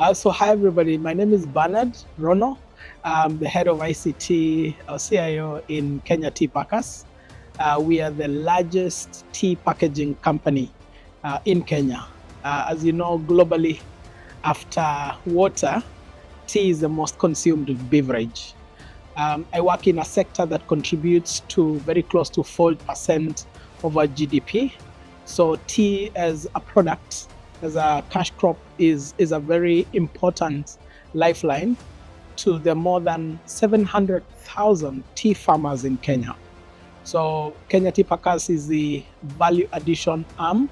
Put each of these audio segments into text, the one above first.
Hi everybody, my name is Bernard Rono. I'm the head of ICT or CIO in Kenya Tea Packers. We are the largest tea packaging company in Kenya. As you know, globally, after water, tea is the most consumed beverage. I work in a sector that contributes to very close to 4% of our GDP. So tea as a product, as a cash crop, is a very important lifeline to the more than 700,000 tea farmers in Kenya. So Kenya Tea Packers is the value addition arm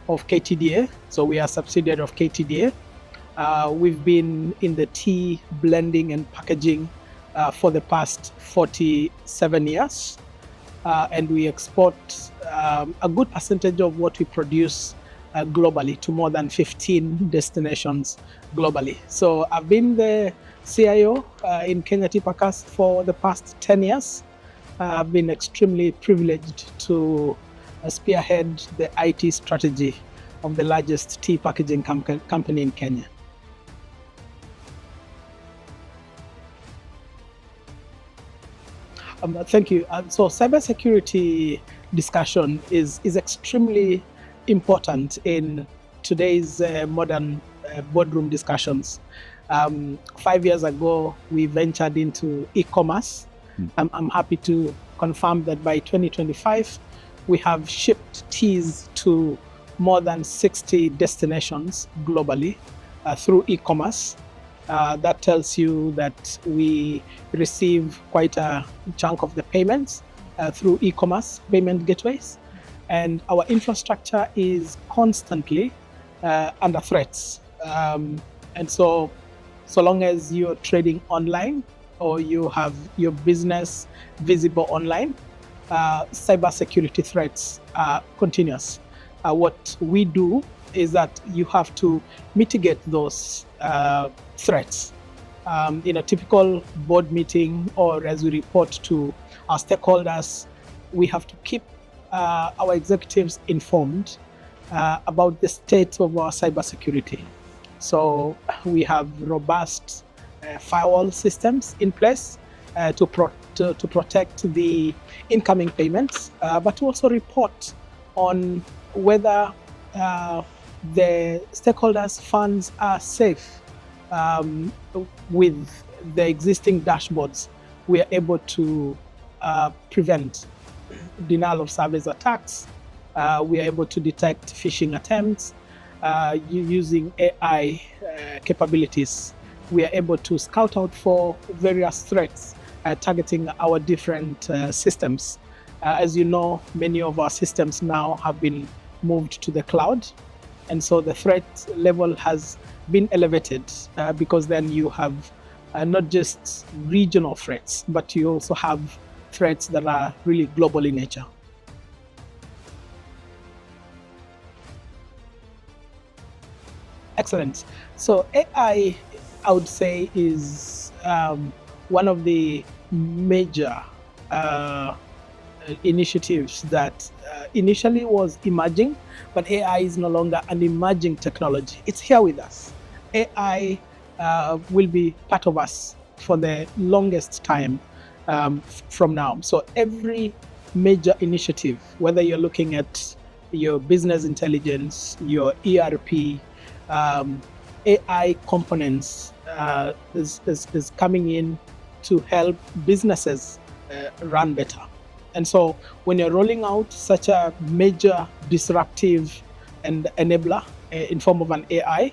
of KTDA. So we are a subsidiary of KTDA. We've been in the tea blending and packaging for the past 47 years. And we export a good percentage of what we produce globally to more than 15 destinations globally. So I've been the CIO in Kenya Tea Packers for the past 10 years. I've been extremely privileged to spearhead the IT strategy of the largest tea packaging company in Kenya. Thank you. So cybersecurity discussion is extremely important in today's modern boardroom discussions. 5 years ago, we ventured into e-commerce. I'm happy to confirm that by 2025, we have shipped teas to more than 60 destinations globally through e-commerce. That tells you that we receive quite a chunk of the payments through e-commerce payment gateways. And our infrastructure is constantly under threats. And so long as you're trading online or you have your business visible online, cybersecurity threats are continuous. What we do is that you have to mitigate those threats. In a typical board meeting or as we report to our stakeholders, we have to keep our executives informed about the state of our cybersecurity. So we have robust firewall systems in place to protect the incoming payments, but to also report on whether the stakeholders' funds are safe. With the existing dashboards, we are able to prevent denial of service attacks. We are able to detect phishing attempts. Using AI capabilities, we are able to scout out for various threats targeting our different systems. As you know, many of our systems now have been moved to the cloud. And so the threat level has been elevated because then you have not just regional threats, but you also have threats that are really global in nature. Excellent. So AI, I would say, is one of the major initiatives that initially was emerging, but AI is no longer an emerging technology. It's here with us. AI will be part of us for the longest time from now. So every major initiative, whether you're looking at your business intelligence, your ERP, AI components is coming in to help businesses run better. And so when you're rolling out such a major disruptive and enabler in form of an AI,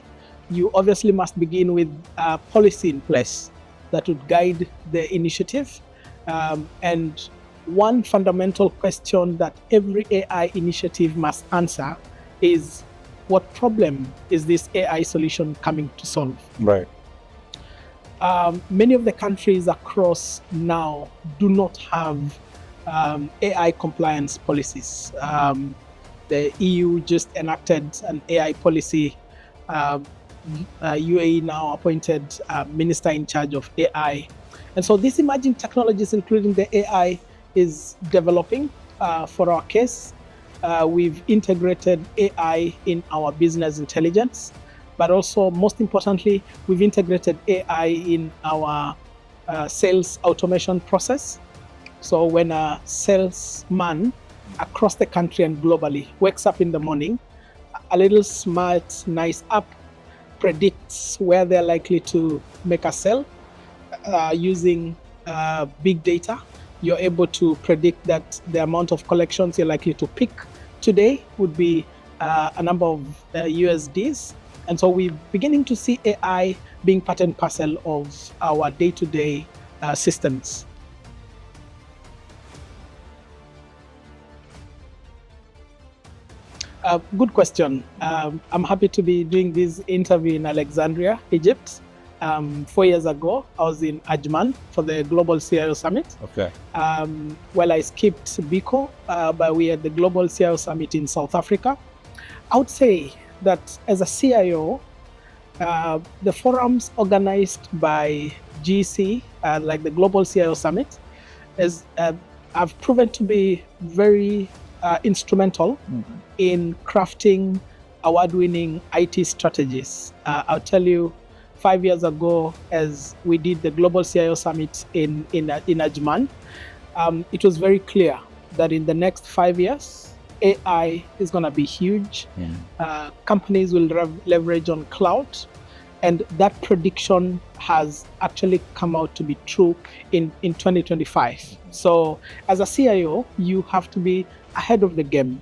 you obviously must begin with a policy in place that would guide the initiative. And one fundamental question that every AI initiative must answer is, what problem is this AI solution coming to solve? Right. Many of the countries across now do not have AI compliance policies. The EU just enacted an AI policy. UAE now appointed a minister in charge of AI. And so these emerging technologies, including the AI, is developing. For our case, we've integrated AI in our business intelligence. but also most importantly, we've integrated AI in our sales automation process. So when a salesman across the country and globally wakes up in the morning, a little smart, nice app predicts where they're likely to make a sale using big data. You're able to predict that the amount of collections you're likely to pick today would be a number of USDs. And so we're beginning to see AI being part and parcel of our day-to-day systems. Good question. I'm happy to be doing this interview in Alexandria, Egypt. 4 years ago, I was in Ajman for the Global CIO Summit. Okay. Well, I skipped Biko, but we had the Global CIO Summit in South Africa. I would say that as a CIO, the forums organized by GC, like the Global CIO Summit, have proven to be very instrumental in crafting award-winning IT strategies. I'll tell you, 5 years ago, as we did the Global CIO Summit in Ajman, it was very clear that in the next 5 years, AI is going to be huge. Companies will leverage on cloud. And that prediction has actually come out to be true in 2025. So as a CIO, you have to be ahead of the game.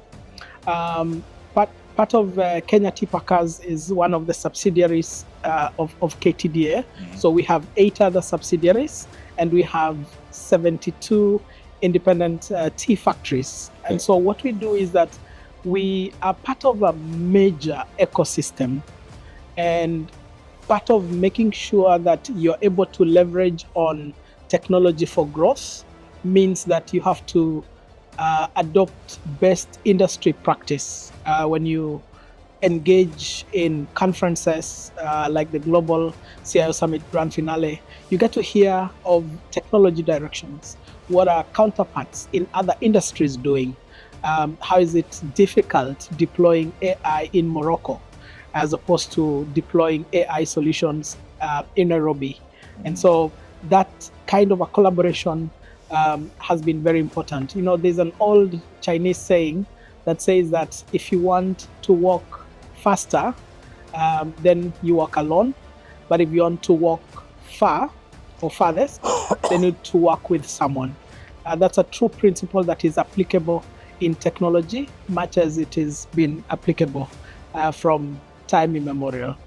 Part of Kenya TPACAS is one of the subsidiaries of KTDA. So we have 8 other subsidiaries, and we have 72 independent tea factories. And so what we do is that we are part of a major ecosystem, and part of making sure that you're able to leverage on technology for growth means that you have to adopt best industry practice. When you engage in conferences like the Global CIO Summit Grand Finale, you get to hear of technology directions. What are counterparts in other industries doing? How is it difficult deploying AI in Morocco as opposed to deploying AI solutions in Nairobi? And so that kind of a collaboration has been very important. You know, there's an old Chinese saying that says that if you want to walk faster, then you walk alone. But if you want to walk far or farthest, then you need to work with someone. That's a true principle that is applicable in technology, much as it has been applicable from time immemorial.